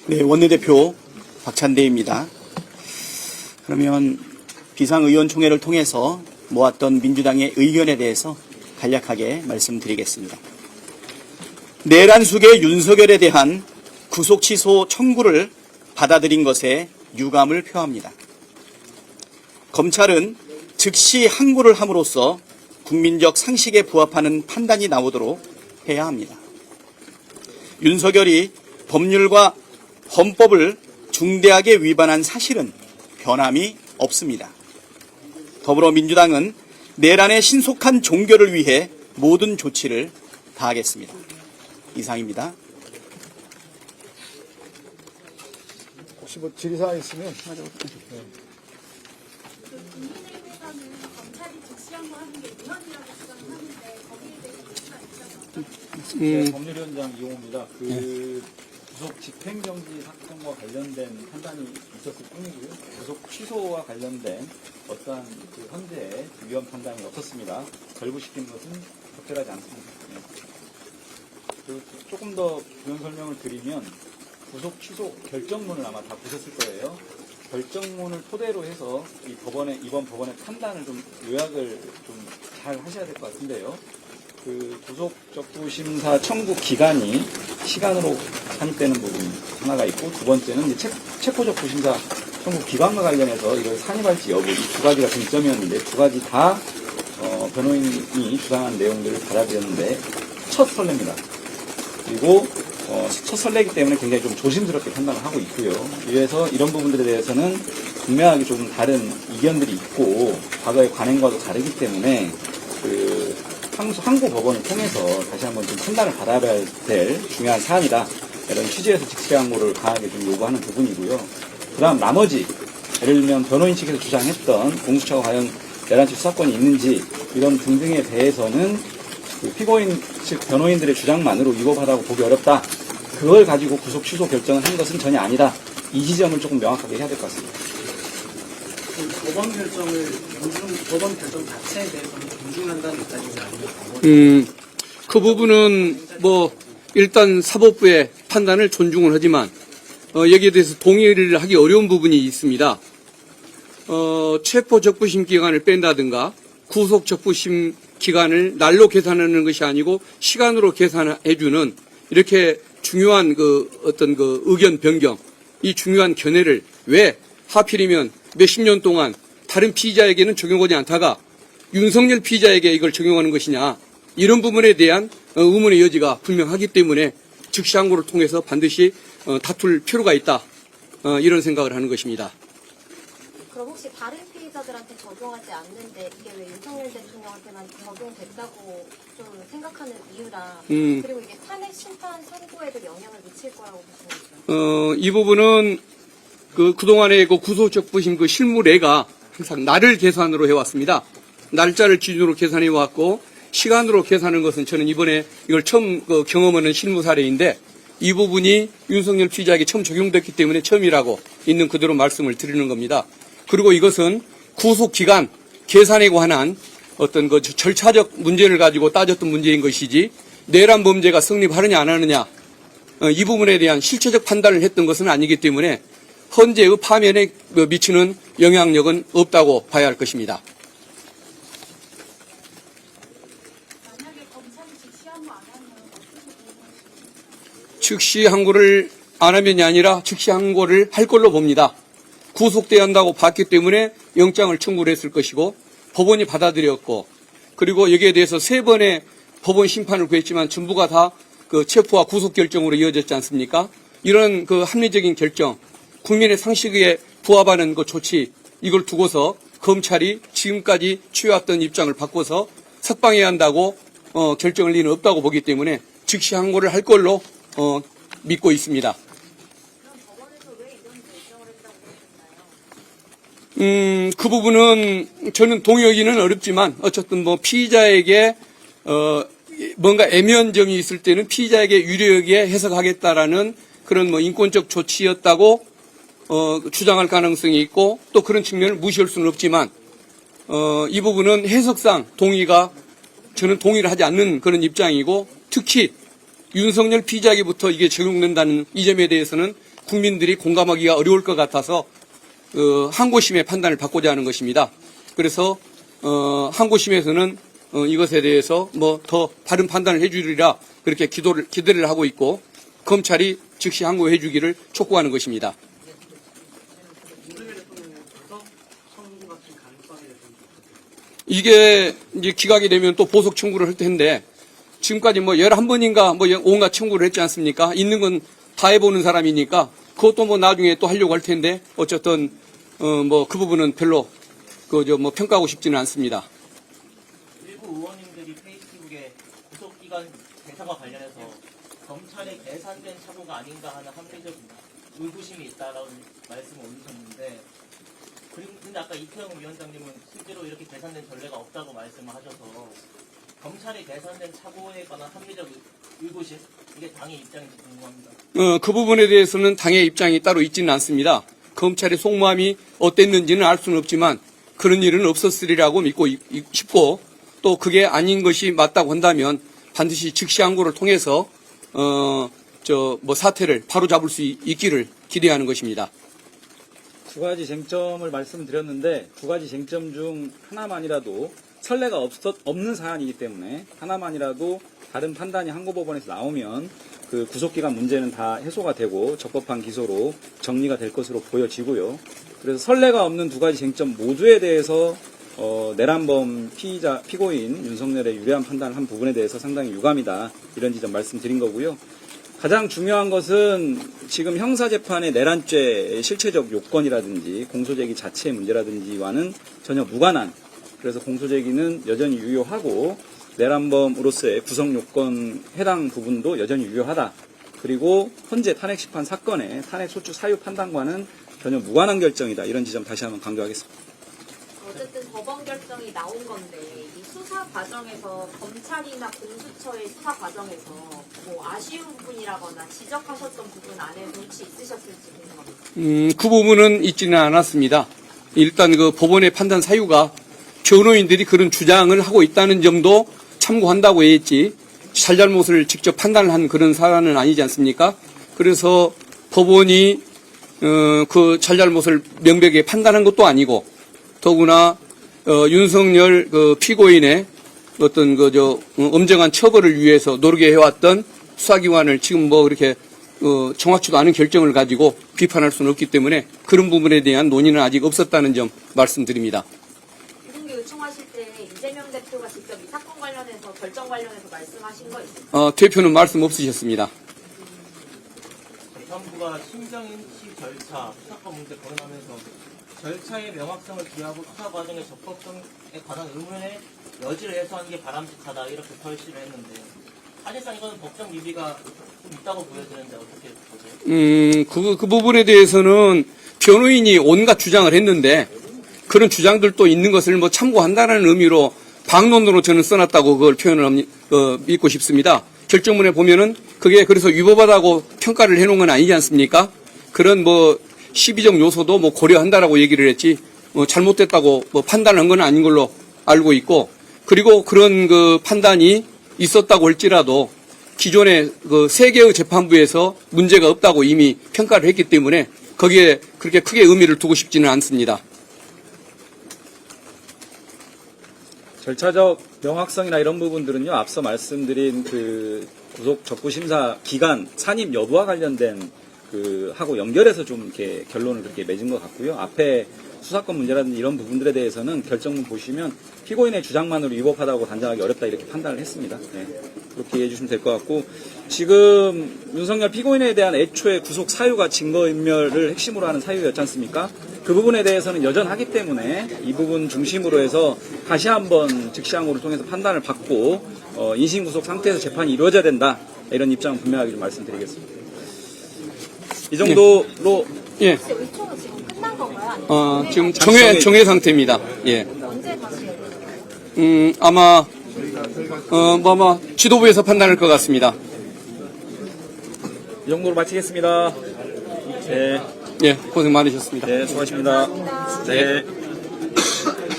네, 원내대표 박찬대입니다. 그러면 비상의원총회를 통해서 모았던 민주당의 의견에 대해서 간략하게 말씀드리겠습니다. 내란숙의 윤석열에 대한 구속 취소 청구를 받아들인 것에 유감을 표합니다. 검찰은 즉시 항고를 함으로써 국민적 상식에 부합하는 판단이 나오도록 해야 합니다. 윤석열이 법률과 헌법을 중대하게 위반한 사실은 변함이 없습니다. 더불어민주당은 내란의 신속한 종결을 위해 모든 조치를 다하겠습니다. 이상입니다. 혹시 뭐 질의사항 있으면 국민의힘에서는 검찰이 즉시한 거 하는 게 위헌이라고 주장을 하는데 거기에 대해서 의견이 있나요? 법률위원장 이용호입니다. 구속 집행정지 사건과 관련된 판단이 있었을 뿐이고요. 구속 취소와 관련된 어떠한 현재의 위헌 판단이 없었습니다. 결부시키는 것은 적절하지 않습니다. 조금 더 부연 설명을 드리면 구속 취소 결정문을 아마 다 보셨을 거예요. 결정문을 토대로 해서 이번 법원의 판단을 좀 요약을 좀 잘 하셔야 될 것 같은데요. 구속적부심사 청구 기간이 시간으로 산입되는 부분이 하나가 있고, 두 번째는 이제 체포적부심사 청구 기간과 관련해서 이걸 산입할지 여부, 이 두 가지가 쟁점이었는데, 두 가지 다 변호인이 주장한 내용들을 받아들였는데 첫 선례입니다. 그리고 첫 선례이기 때문에 굉장히 좀 조심스럽게 판단을 하고 있고요. 이래서 이런 부분들에 대해서는 분명하게 좀 다른 이견들이 있고 과거의 관행과도 다르기 때문에 항고 법원을 통해서 다시 한번 좀 판단을 받아야 될 중요한 사안이다. 이런 취지에서 직시 항고를 강하게 좀 요구하는 부분이고요. 그 다음 나머지 예를 들면 변호인 측에서 주장했던 공수처가 과연 내란치 수사권이 있는지 이런 등등에 대해서는 피고인 측 변호인들의 주장만으로 위법하다고 보기 어렵다. 그걸 가지고 구속 취소 결정을 한 것은 전혀 아니다. 이 지점을 조금 명확하게 해야 될 것 같습니다. 법원 결정 자체에 대해서는 존중한다는 입장이지 아니면 그 부분은 일단 사법부의 판단을 존중을 하지만 여기에 대해서 동의를 하기 어려운 부분이 있습니다. 체포 적부심 기간을 뺀다든가 구속 적부심 기간을 날로 계산하는 것이 아니고 시간으로 계산해주는 이렇게 중요한 의견 변경, 이 중요한 견해를 왜 하필이면 몇십 년 동안 다른 피의자에게는 적용하지 않다가 윤석열 피의자에게 이걸 적용하는 것이냐, 이런 부분에 대한 의문의 여지가 분명하기 때문에 즉시 항고를 통해서 반드시 다툴 필요가 있다, 이런 생각을 하는 것입니다. 그럼 혹시 다른 피의자들한테 적용하지 않는데 이게 왜 윤석열 대통령한테만 적용됐다고 좀 생각하는 이유랑 그리고 이게 탄핵 심판 선고에도 영향을 미칠 거라고 보시는지요? 이 부분은 그동안의 구속적부심 실무례가 항상 날을 계산으로 해왔습니다. 날짜를 기준으로 계산해 왔고, 시간으로 계산하는 것은 저는 이번에 이걸 처음 경험하는 실무 사례인데, 이 부분이 윤석열 피의자에게 처음 적용됐기 때문에 처음이라고 있는 그대로 말씀을 드리는 겁니다. 그리고 이것은 구속기간 계산에 관한 어떤 절차적 문제를 가지고 따졌던 문제인 것이지, 내란 범죄가 성립하느냐 안 하느냐, 이 부분에 대한 실체적 판단을 했던 것은 아니기 때문에 헌재의 파면에 미치는 영향력은 없다고 봐야 할 것입니다. 만약에 검찰이 즉시 항고 안 하면 어떻게 대응하시겠어요? 즉시 항고를 안 하면이 아니라 즉시 항고를 할 걸로 봅니다. 구속돼야 한다고 봤기 때문에 영장을 청구를 했을 것이고, 법원이 받아들였고, 그리고 여기에 대해서 3번의 법원 심판을 구했지만 전부가 다 체포와 구속 결정으로 이어졌지 않습니까? 이런 합리적인 결정, 국민의 상식에 부합하는 조치, 이걸 두고서 검찰이 지금까지 취해왔던 입장을 바꿔서 석방해야 한다고 결정할 리는 없다고 보기 때문에 즉시 항고를 할 걸로 믿고 있습니다. 그럼 법원에서 왜 이런 결정을 했다고 그러셨나요? 그 부분은 저는 동의하기는 어렵지만 어쨌든 피의자에게 뭔가 애매한 점이 있을 때는 피의자에게 유리하게 해석하겠다라는 그런 인권적 조치였다고 주장할 가능성이 있고, 또 그런 측면을 무시할 수는 없지만 이 부분은 해석상 저는 동의를 하지 않는 그런 입장이고, 특히 윤석열 피의자에게부터 이게 적용된다는 이 점에 대해서는 국민들이 공감하기가 어려울 것 같아서 항고심의 판단을 받고자 하는 것입니다. 그래서 항고심에서는 이것에 대해서 뭐 더 바른 판단을 해주리라 그렇게 기대를 하고 있고 검찰이 즉시 항고해 주기를 촉구하는 것입니다. 이게 이제 기각이 되면 또 보석 청구를 할 텐데 지금까지 뭐 11번인가 뭐 온갖 청구를 했지 않습니까? 있는 건 다 해보는 사람이니까 그것도 뭐 나중에 또 하려고 할 텐데 어쨌든 뭐 그 부분은 별로 뭐 평가하고 싶지는 않습니다. 일부 의원님들이 페이스북에 구속기간 대상과 관련해서 검찰에 계산된 착오가 아닌가 하는 합리적 의구심이 있다라는 말씀을 올리셨는데 근데 아까 이태영 위원장님은 실제로 이렇게 계산된 전례가 없다고 말씀을 하셔서 검찰이 계산된 착오에 관한 합리적 의구심 이게 당의 입장인지 궁금합니다. 그 부분에 대해서는 당의 입장이 따로 있지는 않습니다. 검찰의 속마음이 어땠는지는 알 수는 없지만 그런 일은 없었으리라고 믿고 싶고 또 그게 아닌 것이 맞다고 한다면 반드시 즉시 항고를 통해서 사태를 바로잡을 수 있기를 기대하는 것입니다. 두 가지 쟁점을 말씀드렸는데 두 가지 쟁점 중 하나만이라도 선례가 없는 사안이기 때문에 하나만이라도 다른 판단이 항고법원에서 나오면 그 구속기간 문제는 다 해소가 되고 적법한 기소로 정리가 될 것으로 보여지고요. 그래서 선례가 없는 두 가지 쟁점 모두에 대해서 내란범 피고인 윤석열의 유리한 판단을 한 부분에 대해서 상당히 유감이다. 이런 지점 말씀드린 거고요. 가장 중요한 것은 지금 형사재판의 내란죄의 실체적 요건이라든지 공소제기 자체의 문제라든지와는 전혀 무관한 그래서 공소제기는 여전히 유효하고 내란범으로서의 구성요건 해당 부분도 여전히 유효하다. 그리고 현재 탄핵심판 사건의 탄핵소추 사유 판단과는 전혀 무관한 결정이다. 이런 지점 다시 한번 강조하겠습니다. 어쨌든 법원 결정이 나온 건데 이 수사 과정에서 검찰이나 공수처의 수사 과정에서 뭐 아쉬운 부분이라거나 지적하셨던 부분 안에서 혹시 있으셨을지 궁금합니다. 그 부분은 있지는 않았습니다. 일단 그 법원의 판단 사유가 변호인들이 그런 주장을 하고 있다는 점도 참고한다고 했지 잘잘못을 직접 판단을 한 그런 사안은 아니지 않습니까? 그래서 법원이 그 잘잘못을 명백하게 판단한 것도 아니고 더구나 윤석열 그 피고인의 어떤 엄정한 처벌을 위해서 노력해 해왔던 수사기관을 지금 뭐 그렇게 정확치도 않은 결정을 가지고 비판할 수는 없기 때문에 그런 부분에 대한 논의는 아직 없었다는 점 말씀드립니다. 이동기 요청하실 때 이재명 대표가 직접 이 사건 관련해서 결정 관련해서 말씀하신 거 있습니까? 대표는 말씀 없으셨습니다. 재판부가 심정인 시 절차, 수사권 문제 거론하면서 절차의 명확성을 기하고 수사 과정의 적법성에 관한 의문의 여지를 해소하는 게 바람직하다 이렇게 설시를 했는데 사실상 이거는 법적 미비가 좀 있다고 보여지는데 어떻게 보세요? 그 부분에 대해서는 변호인이 온갖 주장을 했는데 그런 주장들도 있는 것을 뭐 참고한다는 의미로 방론으로 저는 써놨다고 그걸 표현을 믿고 싶습니다. 결정문에 보면은 그게 그래서 위법하다고 평가를 해놓은 건 아니지 않습니까? 그런 뭐 시비적 요소도 뭐 고려한다라고 얘기를 했지 잘못됐다고 뭐 판단한 건 아닌 걸로 알고 있고 그리고 그런 그 판단이 있었다고 할지라도 기존의 그 세 개의 재판부에서 문제가 없다고 이미 평가를 했기 때문에 거기에 그렇게 크게 의미를 두고 싶지는 않습니다. 절차적 명확성이나 이런 부분들은요, 앞서 말씀드린 그 구속 적부 심사 기간 산입 여부와 관련된 하고 연결해서 좀 이렇게 결론을 그렇게 맺은 것 같고요. 앞에 수사권 문제라든지 이런 부분들에 대해서는 결정문 보시면 피고인의 주장만으로 위법하다고 단정하기 어렵다 이렇게 판단을 했습니다. 네, 그렇게 이해해 주시면 될 것 같고 지금 윤석열 피고인에 대한 애초에 구속 사유가 증거인멸을 핵심으로 하는 사유였지 않습니까? 그 부분에 대해서는 여전하기 때문에 이 부분 중심으로 해서 다시 한번 즉시항고를 통해서 판단을 받고 인신구속 상태에서 재판이 이루어져야 된다 이런 입장을 분명하게 좀 말씀드리겠습니다. 이 정도로 예. 혹시 의총은 지금 끝난 건가요? 아니면 지금 정회 상태입니다. 예. 언제 다시 해야 되나요? 아마 지도부에서 판단할 것 같습니다. 이 정도로 마치겠습니다. 네, 예, 고생 많으셨습니다. 네, 수고하십니다. 네.